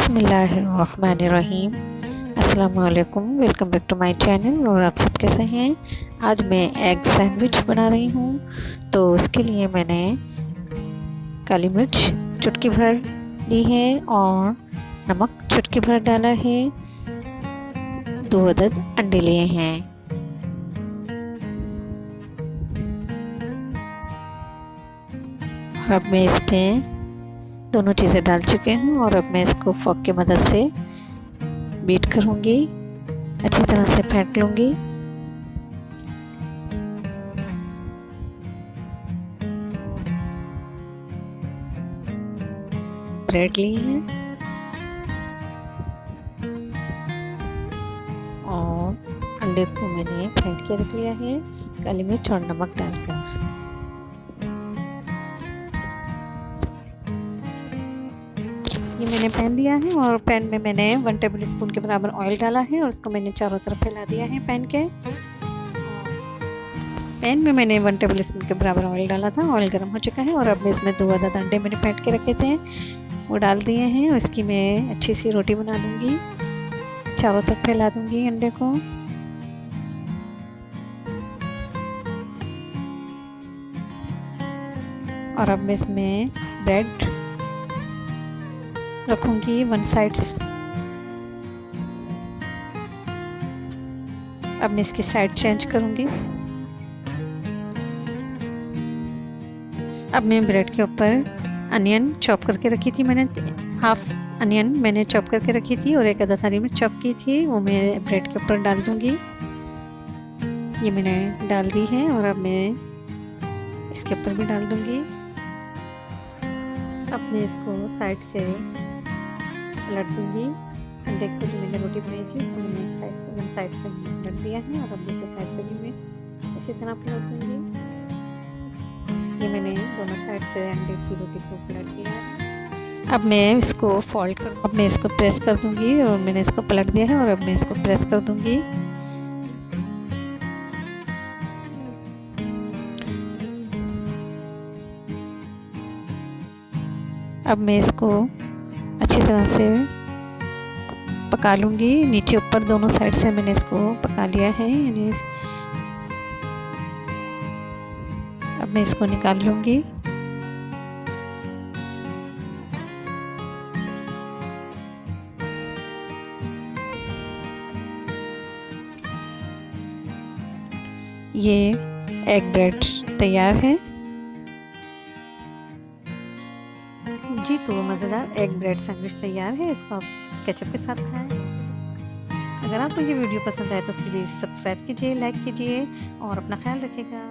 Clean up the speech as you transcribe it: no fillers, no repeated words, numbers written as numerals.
बिस्मिल्लाहिर्रहमानिर्रहीम। अस्सलाम वालेकुम, welcome back to my channel. और आप सब कैसे हैं? आज मैं एग सैंडविच बना रही हूँ। तो उसके लिए मैंने काली मिर्च चुटकी भर ली है और नमक चुटकी भर डाला है। 2 अदद अंडे लिए हैं। और अब मैं इसमें दोनों चीज़ें डाल चुके हूँ और अब मैं इसको फोक की मदद से बीट करूँगी, अच्छी तरह से फेंट लूँगी। ब्रेड ली है और अंडे को मैंने फेंट के रख लिया है काली मिर्च और नमक डालकर। ये मैंने पैन लिया है और पैन में मैंने 1 टेबल स्पून के बराबर ऑयल डाला है और उसको मैंने चारों तरफ फैला दिया है। पैन में मैंने 1 टेबल स्पून के बराबर ऑयल डाला था। ऑयल गर्म हो चुका है और अब मैं इसमें 2 अदद अंडे मैंने फेंट के रखे थे वो डाल दिए हैं। उसकी मैं अच्छी सी रोटी बना लूँगी, चारों तरफ फैला दूँगी अंडे को। और अब मैं इसमें ब्रेड रखूँगी 1 साइड्स। अब मैं इसकी साइड चेंज करूँगी। अब मैं ब्रेड के ऊपर अनियन चॉप करके रखी थी, मैंने हाफ अनियन मैंने चॉप करके रखी थी और 1 अदद हरी मिर्च चॉप की थी, वो मैं ब्रेड के ऊपर डाल दूँगी। ये मैंने डाल दी है और अब मैं इसके ऊपर भी डाल दूँगी। अब मैं इसको साइड से पलट दूँगी। अंडे को जो मैंने रोटी बनाई थी इसको मैंने एक साइड से पलट दिया है और अब दूसरी साइड से भी मैं इसी तरह पलट दूँगी। ये मैंने दोनों साइड से अंडे की रोटी को पलट दिया है। अब मैं इसको अब मैं इसको प्रेस कर दूँगी और मैंने इसको पलट दिया है और अब मैं इसको प्रेस कर दूँगी। अब मैं इसको अच्छी तरह से पका लूँगी, नीचे ऊपर दोनों साइड से मैंने इसको पका लिया है। यानी अब मैं इसको निकाल लूँगी। ये एग ब्रेड तैयार है जी। तो मज़ेदार एग ब्रेड सैंडविच तैयार है। इसको आप केचप के साथ खाएं। अगर आपको ये वीडियो पसंद आए तो प्लीज़ सब्सक्राइब कीजिए, लाइक कीजिए और अपना ख्याल रखिएगा।